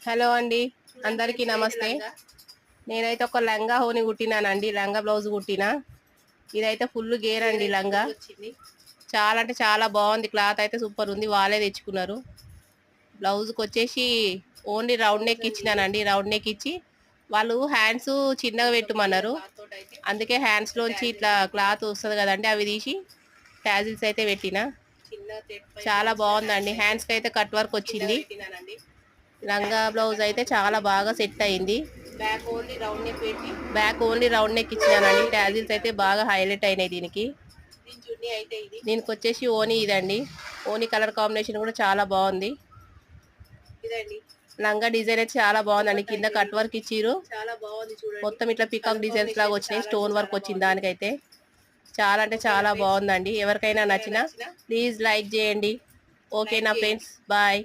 Hello అండి, అందరికీ నమస్తే. నేనైతే ఒక లంగా హోని కుట్టినానండి, లంగా బ్లౌజ్ కుట్టినా. ఇదైతే ఫుల్ గేర్ అండి లంగా. చాలా అంటే చాలా బాగుంది, క్లాత్ అయితే సూపర్ ఉంది. వాళ్ళే తెచ్చుకున్నారు. బ్లౌజ్కి వచ్చేసి ఓన్లీ రౌండ్ నెక్ ఇచ్చినానండి. రౌండ్ నెక్ ఇచ్చి వాళ్ళు హ్యాండ్స్ చిన్నగా పెట్టమన్నారు. అందుకే హ్యాండ్స్లోంచి ఇట్లా క్లాత్ వస్తుంది కదండి, అవి తీసి ట్యాజిల్స్ అయితే పెట్టిన. చాలా బాగుందండి. హ్యాండ్స్కి అయితే కట్ వర్క్ వచ్చింది. లంగా బ్లౌజ్ అయితే చాలా బాగా సెట్ అయింది. బ్యాక్ ఓన్లీ రౌండ్ నెక్ ఇచ్చినానండి. ట్యాజిల్స్ అయితే బాగా హైలైట్ అయినాయి దీనికి. దీనికి వచ్చేసి ఓనీ ఇదండి. ఓనీ కలర్ కాంబినేషన్ కూడా చాలా బాగుంది. లంగా డిజైన్ అయితే చాలా బాగుందండి. కింద కట్ వర్క్ ఇచ్చిరు. మొత్తం ఇట్లా పికాక్ డిజైన్స్ లాగా వచ్చినాయి. స్టోన్ వర్క్ వచ్చింది దానికైతే. చాలా అంటే చాలా బాగుందండి. ఎవరికైనా నచ్చినా ప్లీజ్ లైక్ చేయండి. ఓకేనా ఫ్రెండ్స్, బాయ్.